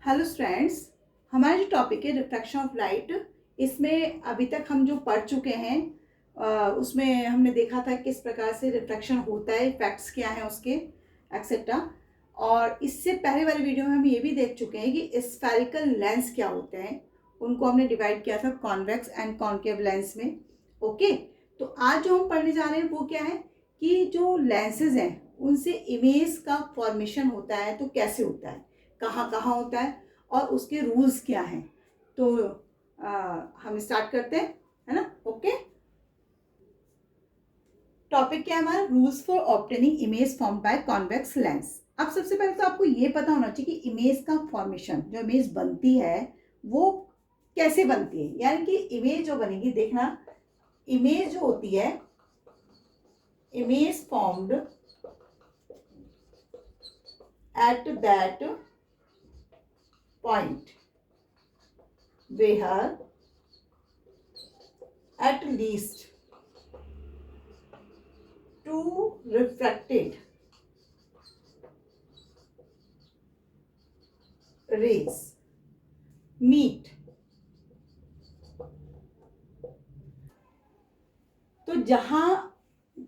Hello students, हमारा जो topic है रिफ्रैक्शन ऑफ लाइट, इसमें अभी तक हम जो पढ़ चुके हैं उसमें हमने देखा था किस प्रकार से रिफ्रैक्शन होता है, इफेक्ट्स क्या हैं उसके, एक्सेट्रा। और इससे पहले वाली वीडियो में हम ये भी देख चुके हैं कि स्फेरिकल लेंस क्या होते हैं। उनको हमने डिवाइड किया था कॉन्वेक्स एंड कॉन्केव लेंस में। ओके, तो आज जो हम पढ़ने जा रहे हैं वो क्या है कि जो लेंसेज हैं उनसे इमेज का फॉर्मेशन होता है, तो कैसे होता है, कहाँ कहाँ होता है और उसके रूल्स क्या हैं। तो हम स्टार्ट करते हैं, है ना। ओके, टॉपिक क्या है हमारा, rules for obtaining image form by convex lens. अब सबसे पहले तो आपको ये पता होना चाहिए कि इमेज का फॉर्मेशन, जो इमेज बनती है वो कैसे बनती है। यानी कि इमेज जो बनेगी, देखना, इमेज जो होती है, image formed at that point where at least two refracted rays meet। तो जहां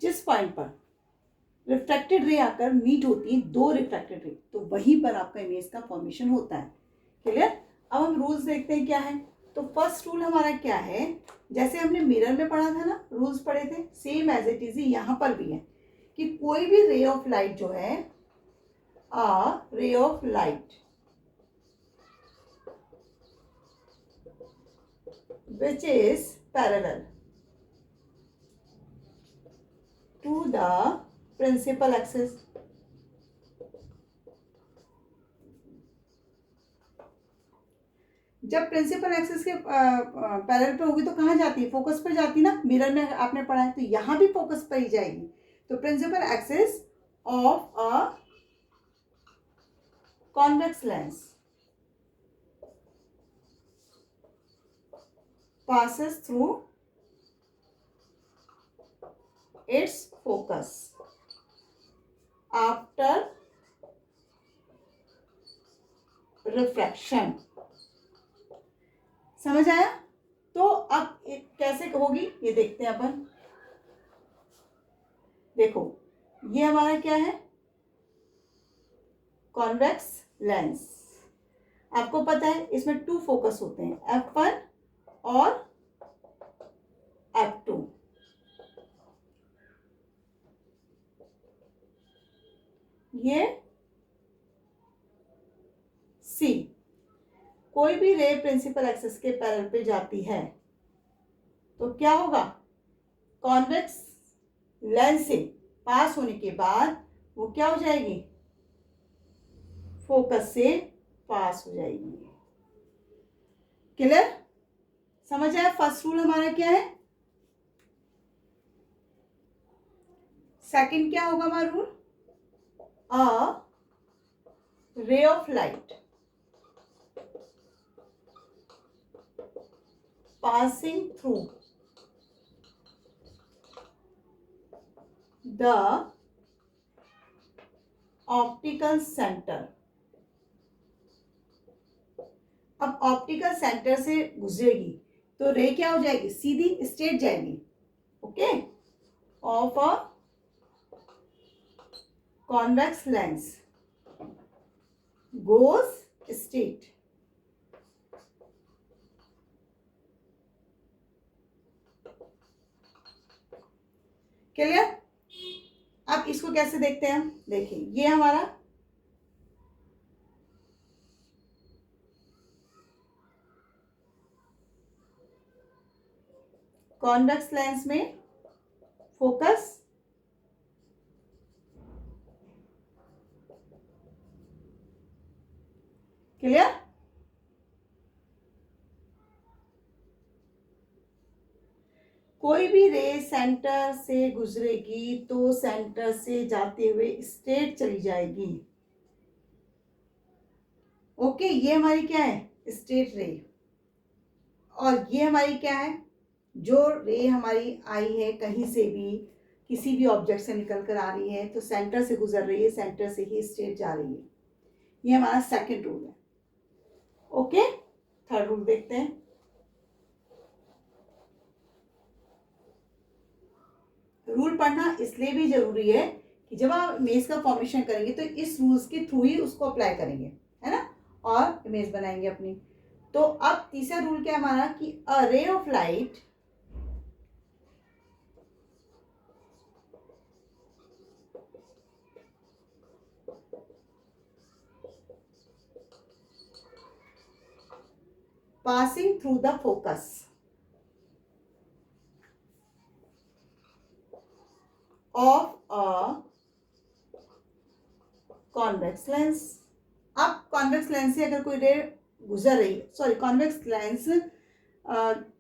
जिस पॉइंट पर रिफ्रैक्टेड रे आकर मीट होती है, दो रिफ्रैक्टेड रे, तो वहीं पर आपका इमेज का फॉर्मेशन होता है। क्लियर। अब हम रूल्स देखते हैं क्या है। तो फर्स्ट रूल हमारा क्या है, जैसे हमने मिरर में पढ़ा था ना, रूल्स पढ़े थे, सेम एज इट इज यहाँ पर भी है कि कोई भी रे ऑफ लाइट जो है, a ray of light which is parallel to the principal axis, जब प्रिंसिपल एक्सिस के पैरेलल पे होगी तो कहाँ जाती है, फोकस पर जाती है ना। मिरर में आपने पढ़ा है तो यहाँ भी फोकस पर ही जाएगी। तो principal axis of a convex lens passes through its focus after refraction। समझ आया। तो अब कैसे होगी ये देखते हैं अपन। देखो, ये हमारा क्या है, कॉन्वेक्स लेंस। आपको पता है इसमें टू फोकस होते हैं, F1 और F2। ये C, कोई भी रे प्रिंसिपल एक्सिस के पैरेलल पे जाती है तो क्या होगा, कॉन्वेक्स लेंस से पास होने के बाद वो क्या हो जाएगी, फोकस से पास हो जाएगी। क्लियर, समझ आया। फर्स्ट रूल हमारा क्या है। सेकंड क्या होगा हमारा rule, a ray of light passing through the optical center। अब ऑप्टिकल सेंटर से गुजरेगी तो रे क्या हो जाएगी, सीधी स्ट्रेट जाएगी। Okay, of a convex lens goes straight. Clear. अब इसको कैसे देखते हैं हम, देखिए ये हमारा कॉन्वेक्स लेंस में फोकस क्लियर। कोई भी रे सेंटर से गुजरेगी तो सेंटर से जाते हुए स्ट्रेट चली जाएगी। ओके, ये हमारी क्या है, स्ट्रेट रे। और ये हमारी क्या है, जो रे हमारी आई है कहीं से भी, किसी भी ऑब्जेक्ट से निकल कर आ रही है तो सेंटर से गुजर रही है, सेंटर से ही स्ट्रेट जा रही है। ये हमारा सेकंड रूल है। ओके, थर्ड रूल देखते हैं। रूल पढ़ना इसलिए भी जरूरी है कि जब आप इमेज का फॉर्मेशन करेंगे तो इस रूल्स के थ्रू ही उसको अप्लाई करेंगे, है ना, और इमेज बनाएंगे अपनी। तो अब तीसरा रूल क्या है हमारा कि a ray of light passing through the focus of a convex lens। अब कॉन्वेक्स लेंस से अगर कोई रे गुजर रही है, सॉरी, कॉन्वेक्स लेंस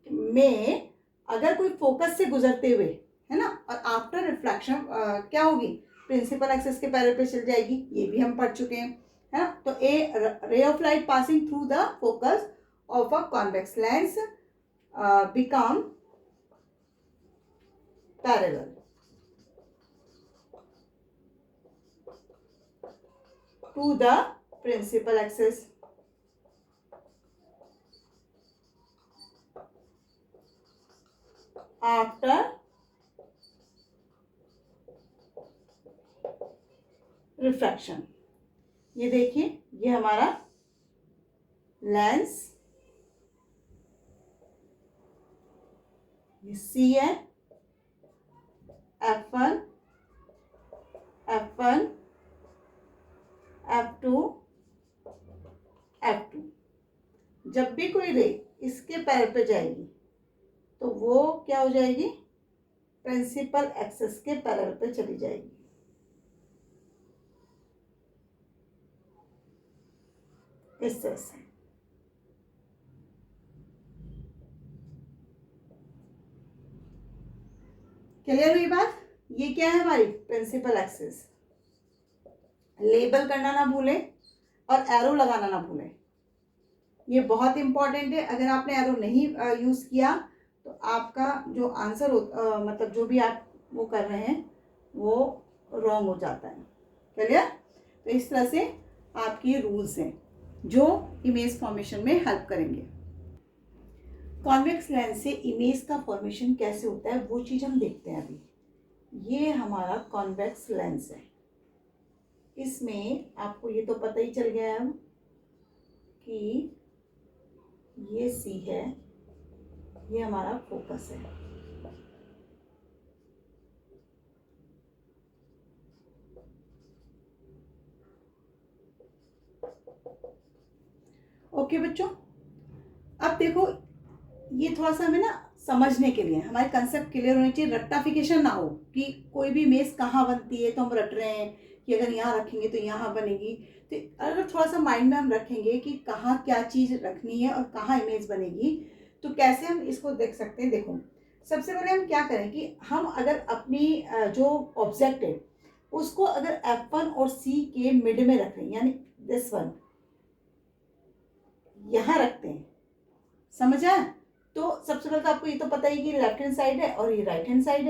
में अगर कोई फोकस से गुजरते हुए, है ना, और आफ्टर रिफ्लेक्शन क्या होगी, प्रिंसिपल एक्सिस के पैरेलल पे चल जाएगी, ये भी हम पढ़ चुके हैं, है ना। तो a ray of light passing through the focus of a convex lens become parallel to the principal axis after refraction। ये देखिए, ये हमारा लेंस, ये सी है, F1, F1, F2, F2। जब भी कोई रे इसके पैर पे जाएगी तो वो क्या हो जाएगी, प्रिंसिपल एक्सिस के पैरेलल पे चली जाएगी। इस तरह से। क्लियर हुई बात? ये क्या है हमारी प्रिंसिपल एक्सिस। लेबल करना ना भूलें और एरो लगाना ना भूलें, ये बहुत इंपॉर्टेंट है। अगर आपने एरो नहीं यूज़ किया तो आपका जो आंसर मतलब जो भी आप वो कर रहे हैं वो रॉन्ग हो जाता है। क्लियर? तो इस तरह से आपके रूल्स हैं जो इमेज फॉर्मेशन में हेल्प करेंगे। कॉन्वेक्स लेंस से इमेज का फॉर्मेशन कैसे होता है वो चीज़ हम देखते हैं अभी। ये हमारा कॉन्वेक्स लेंस है, इसमें आपको ये तो पता ही चल गया है कि ये सी है, ये हमारा फोकस है। ओके बच्चों, अब देखो ये थोड़ा सा हमें ना समझने के लिए हमारे कंसेप्ट क्लियर होने चाहिए, रट्टाफिकेशन ना हो कि कोई भी इमेज कहाँ बनती है तो हम रट रहे हैं कि अगर यहाँ रखेंगे तो यहाँ बनेगी। तो अगर थोड़ा सा माइंड में हम रखेंगे कि कहाँ क्या चीज़ रखनी है और कहाँ इमेज बनेगी तो कैसे हम इसको देख सकते हैं। देखो, सबसे पहले हम क्या करें कि हम अगर अपनी जो ऑब्जेक्ट है उसको अगर F1 और C के मिड में रख रहे हैं, यानी दिस वन यहाँ रखते हैं, समझ आया? तो सबसे पहले तो आपको ये तो पता ही कि लेफ्ट हैंड साइड है और ये राइट हैंड साइड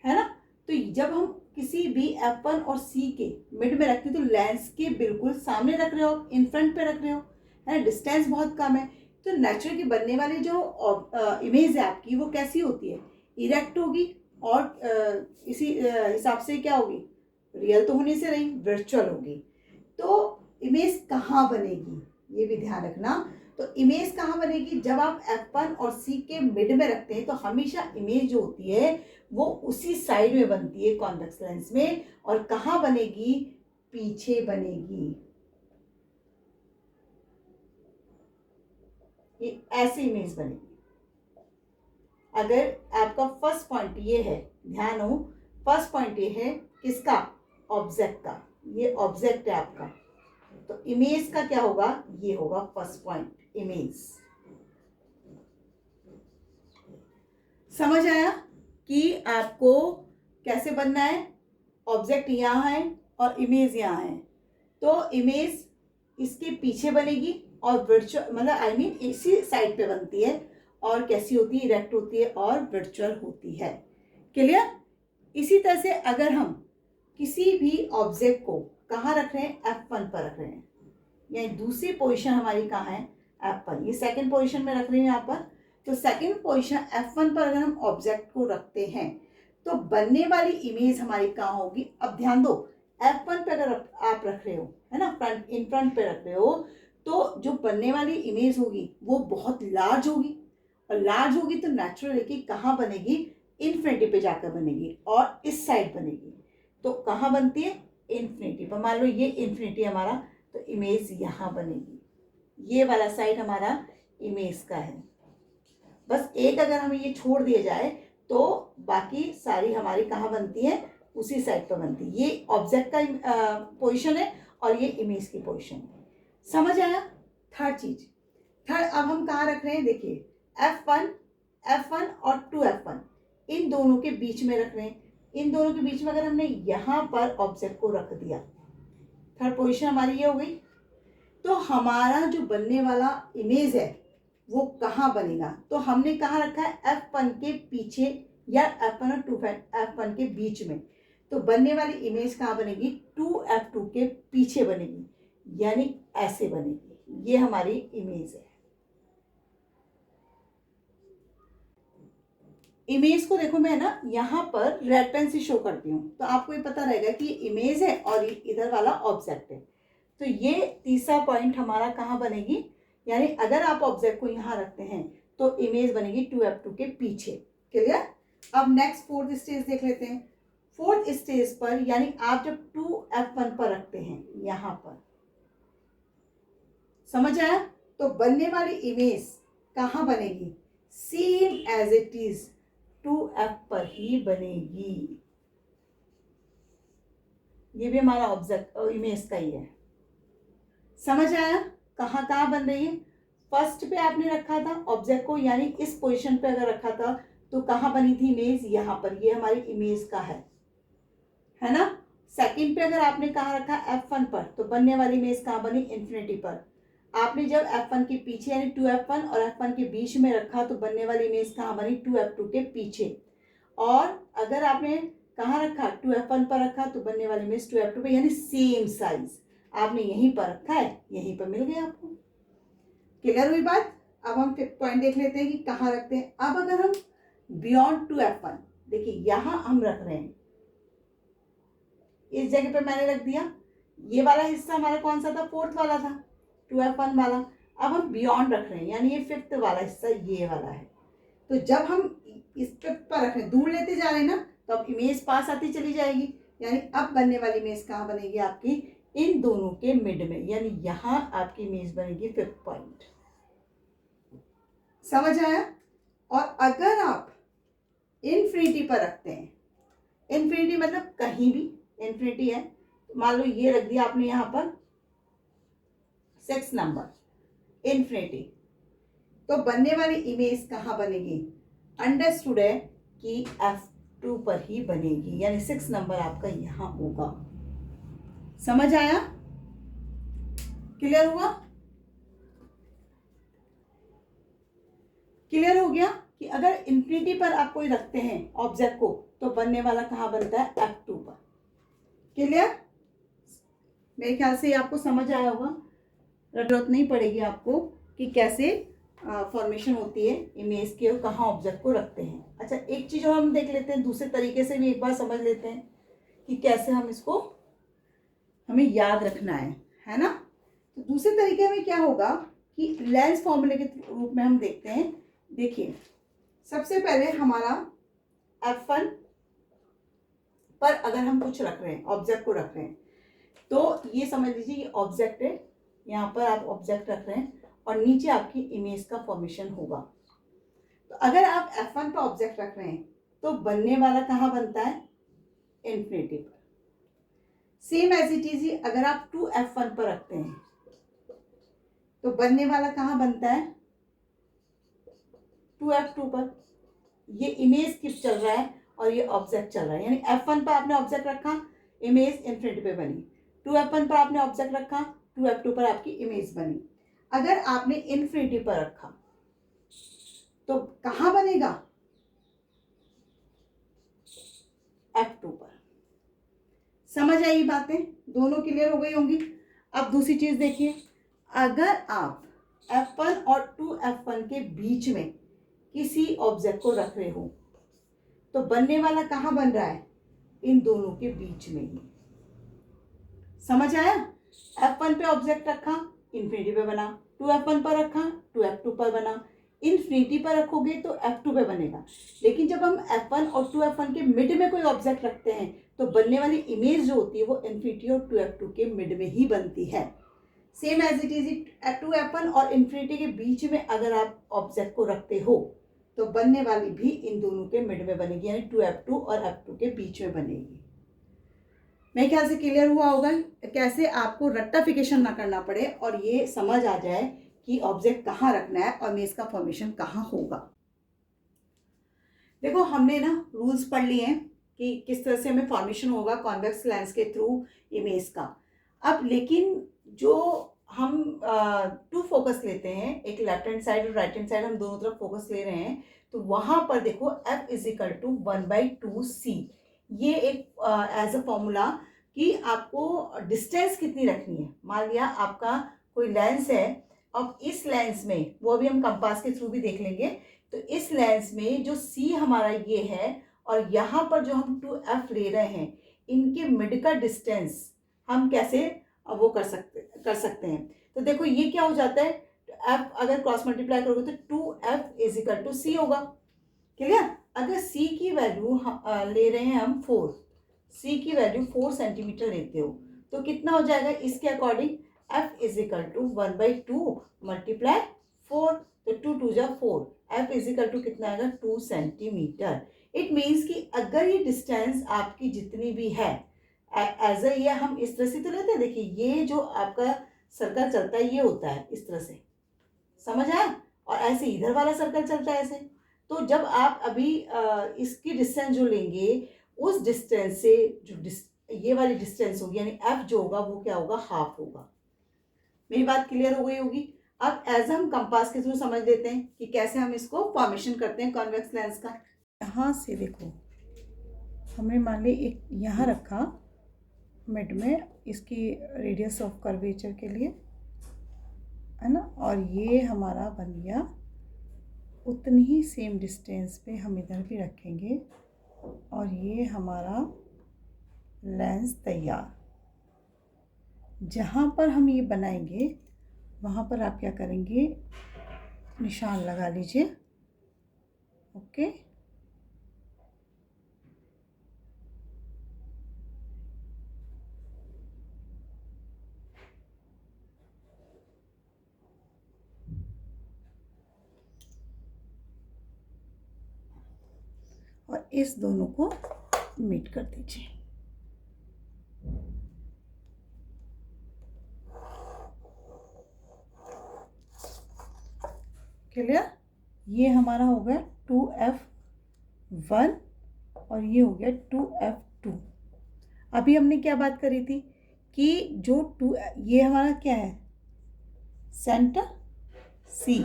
है ना। तो जब हम किसी भी F1 और C के मिड में रखते हैं तो लेंस के बिल्कुल सामने रख रहे हो, इन फ्रंट पे रख रहे हो, है ना, डिस्टेंस बहुत कम है। तो नेचुरल की बनने वाली जो इमेज है आपकी वो कैसी होती है, इरेक्ट होगी और इसी हिसाब से क्या होगी, रियल तो होने से रही, वर्चुअल होगी। तो इमेज कहाँ बनेगी ये भी ध्यान रखना। तो इमेज कहाँ बनेगी, जब आप F1 और C के मिड में रखते हैं तो हमेशा इमेज जो होती है वो उसी साइड में बनती है कॉन्वेक्स लेंस में, और कहाँ बनेगी, पीछे बनेगी। ये ऐसी इमेज बनेगी। अगर आपका फर्स्ट पॉइंट ये है, ध्यान हो, फर्स्ट पॉइंट ये है किसका, ऑब्जेक्ट का, ये ऑब्जेक्ट है आपका, तो इमेज का क्या होगा, ये होगा फर्स्ट पॉइंट, इमेज। समझ आया कि आपको कैसे बनना है, ऑब्जेक्ट यहाँ है और इमेज यहाँ है, तो इमेज इसके पीछे बनेगी और वर्चुअल मतलब आई मीन इसी साइड पे बनती है, और कैसी होती है, इरेक्ट होती है और वर्चुअल होती है। क्लियर? इसी तरह से अगर हम किसी भी ऑब्जेक्ट को कहाँ रख रहे हैं, F1 पर रख रहे हैं, यानी दूसरी पोजीशन हमारी कहाँ है, F1, ये सेकंड पोजीशन में रख रही हूँ यहाँ पर। तो सेकंड पोजीशन F1 पर अगर हम ऑब्जेक्ट को रखते हैं तो बनने वाली इमेज हमारी कहाँ होगी? अब ध्यान दो, F1 पे अगर आप रख रहे हो, है ना, फ्रंट इन फ्रंट पे रख रहे हो, तो जो बनने वाली इमेज होगी वो बहुत लार्ज होगी, और लार्ज होगी तो नेचुरल है कि कहाँ बनेगी? इन्फिनिटी पे जाकर बनेगी और इस साइड बनेगी। तो कहाँ बनती है? इन्फिनिटी पर। मान लो ये इन्फिनिटी हमारा, तो इमेज यहाँ बनेगी, ये वाला साइड हमारा इमेज का है। बस एक अगर हमें ये छोड़ दिया जाए तो बाकी सारी हमारी कहाँ बनती है? उसी साइड पर बनती है। ये ऑब्जेक्ट का पोजीशन है और ये इमेज की पोजीशन है। समझ आया? थर्ड चीज, थर्ड अब हम कहाँ रख रहे हैं? देखिए F1 और 2F1 इन दोनों के बीच में रख रहे हैं। इन दोनों के बीच में अगर हमने यहाँ पर ऑब्जेक्ट को रख दिया, थर्ड पोजीशन हमारी ये हो गई, तो हमारा जो बनने वाला इमेज है वो कहाँ बनेगा? तो हमने कहाँ रखा है? F1 के पीछे या F1 और 2F1 के बीच में। तो बनने वाली इमेज कहाँ बनेगी? 2F2 के पीछे बनेगी, यानी ऐसे बनेगी। ये हमारी इमेज है। इमेज को देखो, मैं ना यहाँ पर रेड पेन से शो करती हूँ तो आपको ये पता रहेगा कि ये इमेज है और इधर वाला ऑब्जेक्ट है। तो ये तीसरा पॉइंट हमारा कहाँ बनेगी? यानी अगर आप ऑब्जेक्ट को यहाँ रखते हैं तो इमेज बनेगी 2F2 के पीछे। क्लियर? अब नेक्स्ट फोर्थ स्टेज देख लेते हैं। फोर्थ स्टेज पर यानी आप जब 2F1 पर रखते हैं यहाँ पर, समझ आया? तो बनने वाली इमेज कहाँ बनेगी? Same as it is 2F पर ही बनेगी। ये भी हमारा ऑब्जेक्ट इमेज का ही है। समझ आया? कहाँ कहाँ बन रही है? फर्स्ट पे आपने रखा था ऑब्जेक्ट को, यानी इस पोजीशन पे अगर रखा था तो कहाँ बनी थी इमेज? यहाँ पर। ये हमारी इमेज का है ना। सेकंड पे अगर आपने कहाँ रखा? F1 पर, तो बनने वाली इमेज कहाँ बनी? इन्फिनिटी पर। आपने जब F1 के पीछे यानी 2F1 और F1 के बीच में रखा तो बनने वाली इमेज कहाँ बनी? 2F2 के पीछे। और अगर आपने कहाँ रखा? 2F1 पर रखा तो बनने वाली इमेज 2F2 पे, यानी सेम साइज। आपने यहीं पर रखा है, यहीं पर मिल गया आपको। क्लियर हुई बात? अब हम फिफ्थ पॉइंट देख लेते हैं कि कहाँ रखते हैं। अब अगर हम बियॉन्ड 2F1, देखिए यहां हम रख रहे हैं, इस जगह पे मैंने रख दिया। ये वाला हिस्सा हमारा कौन सा था? फोर्थ वाला था, 2F1 वाला। अब हम बियॉन्ड रख रहे हैं, यानी ये फिफ्थ वाला हिस्सा ये वाला है। तो जब हम इस फिफ्थ पर रख रहे हैं, दूर लेते जा रहे हैं ना, तो अब इमेज पास आती चली जाएगी। यानी अब बनने वाली इमेज कहाँ बनेगी आपकी? इन दोनों के मिड में, यानी यहां आपकी इमेज बनेगी फिफ्थ पॉइंट। समझ आया? और अगर आप इन्फिनिटी पर रखते हैं, इन्फिनिटी मतलब कहीं भी इन्फिनिटी है, मान लो ये रख दिया आपने यहाँ पर 6 नंबर इन्फिनिटी, तो बनने वाली इमेज कहाँ बनेगी? अंडरस्टूड है कि F2 पर ही बनेगी, यानी 6 नंबर आपका यहाँ होगा। समझ आया? क्लियर हुआ? क्लियर हो गया कि अगर इन्फिनिटी पर आप कोई रखते हैं ऑब्जेक्ट को तो बनने वाला कहाँ बनता है? F2 पर। क्लियर? मेरे ख्याल से आपको समझ आया होगा। जरूरत नहीं पड़ेगी आपको कि कैसे फॉर्मेशन होती है इमेज के और कहाँ ऑब्जेक्ट को रखते हैं। अच्छा, एक चीज़ और हम देख लेते हैं, दूसरे तरीके से भी एक बार समझ लेते हैं कि कैसे हम इसको हमें याद रखना है ना। तो दूसरे तरीके में क्या होगा कि लेंस फॉर्मूले के रूप में हम देखते हैं। देखिए, सबसे पहले हमारा F1 पर अगर हम कुछ रख रहे हैं, ऑब्जेक्ट को रख रहे हैं, तो ये समझ लीजिए ये ऑब्जेक्ट है, यहाँ पर आप ऑब्जेक्ट रख रहे हैं और नीचे आपकी इमेज का फॉर्मेशन होगा। तो अगर आप F1 पर ऑब्जेक्ट रख रहे हैं तो बनने वाला कहाँ बनता है? इन्फिनिटी पर। सेम एज इट इज अगर आप 2F1 पर रखते हैं तो बनने वाला कहाँ बनता है? 2F2 पर। ये इमेज किप चल रहा है और ये ऑब्जेक्ट चल रहा है, यानी F1 पर आपने ऑब्जेक्ट रखा, इमेज इन्फिनिटी पे बनी। 2F1 पर आपने ऑब्जेक्ट रखा, 2F2 पर आपकी इमेज बनी। अगर आपने इन्फिनिटी पर रखा तो कहाँ बनेगा? F2 पर। समझ आई बातें? दोनों क्लियर हो गई होंगी। अब दूसरी चीज देखिए, अगर आप F1 और 2F1 के बीच में किसी ऑब्जेक्ट को रख रहे हो तो बनने वाला कहाँ बन रहा है? इन दोनों के बीच में ही। समझ आया? F1 पे ऑब्जेक्ट रखा, इन्फिनिटी पे बना। 2F1 पर रखा, 2F2 पर बना। इन्फिनिटी पर रखोगे तो F2 पे बनेगा। लेकिन जब हम F1 और 2F1 के मिड में कोई ऑब्जेक्ट रखते हैं तो बनने वाली इमेज जो होती है वो इन्फिनिटी और 2F2 के मिड में ही बनती है। Same as it is 2F1 और इन्फिनिटी के बीच में अगर आप ऑब्जेक्ट को रखते हो तो बनने वाली भी इन दोनों के मिड में बनेगी, यानी 2F2 और F2 के बीच में बनेगी। मेरे ख्याल से क्लियर हुआ होगा कैसे आपको रेक्टिफिकेशन ना करना पड़े और ये समझ आ जाए कि ऑब्जेक्ट कहाँ रखना है और इमेज का फॉर्मेशन कहाँ होगा। देखो हमने ना रूल्स पढ़ लिए हैं कि किस तरह से हमें फॉर्मेशन होगा कॉन्वेक्स लेंस के थ्रू इमेज का। अब लेकिन जो हम टू फोकस लेते हैं, एक लेफ्ट हैंड साइड और राइट हैंड साइड, हम दोनों तरफ फोकस ले रहे हैं, तो वहां पर देखो F इजिकल टू 1/2C, ये एक एज अ फॉर्मूला कि आपको डिस्टेंस कितनी रखनी है। मान लिया आपका कोई लेंस है, अब इस लेंस में, वो अभी हम कंपास के थ्रू भी देख लेंगे, तो इस लेंस में जो C हमारा ये है और यहाँ पर जो हम 2F ले रहे हैं, इनके मिड का डिस्टेंस हम कैसे वो कर सकते हैं। तो देखो ये क्या हो जाता है, F अगर क्रॉस मल्टीप्लाई करोगे तो 2F इजिकल टू C होगा। क्लियर? अगर C की वैल्यू ले रहे हैं हम 4, C की वैल्यू 4 सेंटीमीटर लेते हो तो कितना हो जाएगा इसके according? F equal to 1/2 multiply 4, तो 2 2 जा 4, F इजिकल टू कितना आएगा? 2 सेंटीमीटर। इट मीन्स कि अगर ये डिस्टेंस आपकी जितनी भी है, एज ये हम इस तरह से तो लेते हैं, देखिए ये जो आपका सर्कल चलता है ये होता है इस तरह से, समझ आया? और ऐसे इधर वाला सर्कल चलता है ऐसे। तो जब आप अभी इसकी डिस्टेंस जो लेंगे, उस डिस्टेंस से जो ये वाली डिस्टेंस होगी यानी F जो होगा वो क्या होगा? हाफ होगा। मेरी बात क्लियर हो गई होगी? अब एज हम कंपास के थ्रू समझ लेते हैं कि कैसे हम इसको फॉर्मेशन करते हैं कॉन्वेक्स लेंस का। यहाँ से देखो हमने मान ली एक यहाँ रखा मिड में, इसकी रेडियस ऑफ कर्वेचर के लिए, है ना, और ये हमारा बन गया। उतनी ही सेम डिस्टेंस पे हम इधर भी रखेंगे और ये हमारा लेंस तैयार। जहाँ पर हम ये बनाएंगे वहाँ पर आप क्या करेंगे? निशान लगा लीजिए। ओके, और इस दोनों को मीट कर दीजिए। क्लियर? ये हमारा हो गया 2F1 और ये हो गया 2F2। अभी हमने क्या बात करी थी कि जो ये हमारा क्या है? Centre C।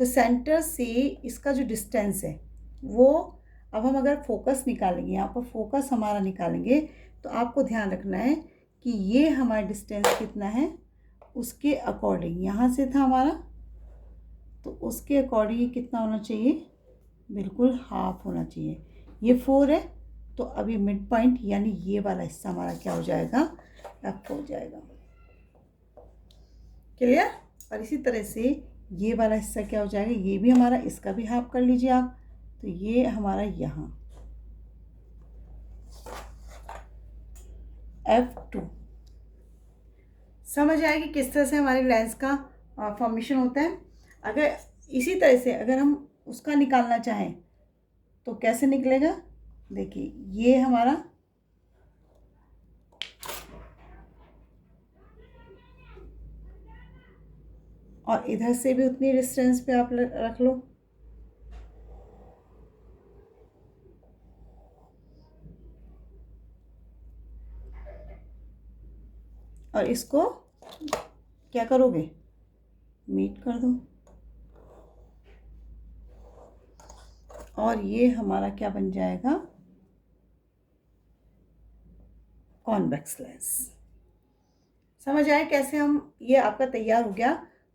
तो सेंटर से इसका जो डिस्टेंस है वो, अब हम अगर फोकस निकालेंगे, यहाँ पर फोकस हमारा निकालेंगे, तो आपको ध्यान रखना है कि ये हमारा डिस्टेंस कितना है, उसके अकॉर्डिंग यहाँ से था हमारा, तो उसके अकॉर्डिंग कितना होना चाहिए? बिल्कुल हाफ होना चाहिए। ये 4 है, तो अभी मिड पॉइंट यानी ये वाला हिस्सा हमारा क्या हो जाएगा? F हो जाएगा। क्लियर? और इसी तरह से ये वाला हिस्सा क्या हो जाएगा? ये भी हमारा, इसका भी हाफ कर लीजिए आप, तो ये हमारा यहाँ F2। समझ आएगी किस तरह से हमारे लेंस का फॉर्मेशन होता है। अगर इसी तरह से अगर हम उसका निकालना चाहें तो कैसे निकलेगा? देखिए ये हमारा, और इधर से भी उतनी डिस्टेंस पे आप रख लो, और इसको क्या करोगे? मीट कर दो। और ये हमारा क्या बन जाएगा? Convex lens. समझ आए कैसे हम, ये आपका तैयार हो गया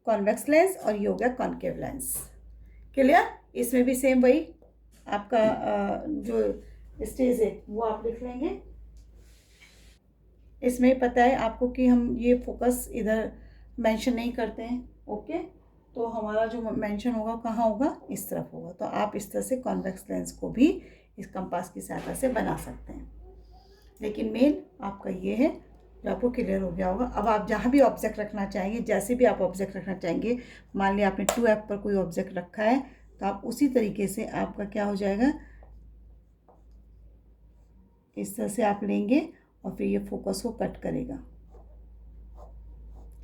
कॉन्वेक्स लेंस और ये हो गया कॉन्केव लेंस। क्लियर? इसमें भी सेम वही आपका जो स्टेज है वो आप लिख लेंगे। इसमें पता है आपको कि हम ये फोकस इधर मेंशन नहीं करते हैं। ओके, तो हमारा जो मेंशन होगा कहाँ होगा, इस तरफ होगा। तो आप इस तरह से कॉन्वेक्स लेंस को भी इस कंपास की सहायता से बना सकते हैं। लेकिन मेन आपका ये है जो आपको क्लियर हो गया होगा। अब आप जहाँ भी ऑब्जेक्ट रखना चाहेंगे, जैसे भी आप ऑब्जेक्ट रखना चाहेंगे, मान लिया आपने 2F पर कोई ऑब्जेक्ट रखा है तो आप उसी तरीके से आपका क्या हो जाएगा, इस तरह से आप लेंगे और फिर ये फोकस को कट करेगा।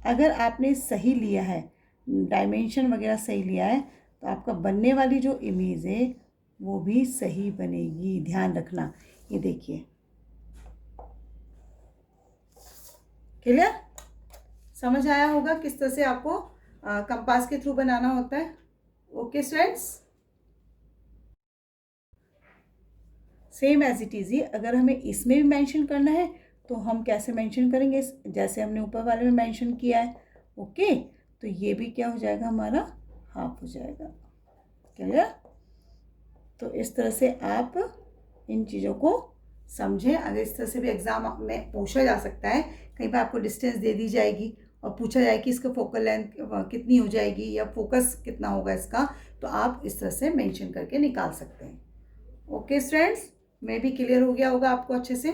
अगर आपने सही लिया है, डायमेंशन वगैरह सही लिया है, तो आपका बनने वाली जो इमेज है वो भी सही बनेगी। ध्यान रखना। ये देखिए, क्लियर? समझ आया होगा किस तरह से आपको कंपास के थ्रू बनाना होता है। Okay students, same as it is ही अगर हमें इसमें भी मेंशन करना है तो हम कैसे मेंशन करेंगे, जैसे हमने ऊपर वाले में मेंशन किया है। ओके, तो ये भी क्या हो जाएगा, हमारा हाफ हो जाएगा। क्लियर? तो इस तरह से आप इन चीज़ों को समझें। अगर इस तरह से भी एग्ज़ाम में पूछा जा सकता है, कहीं पर आपको डिस्टेंस दे दी जाएगी और पूछा जाए कि इसका फोकल लेंथ कितनी हो जाएगी या फोकस कितना होगा इसका, तो आप इस तरह से मेंशन करके निकाल सकते हैं। ओके स्टूडेंट्स, मैं भी क्लियर हो गया होगा आपको अच्छे से।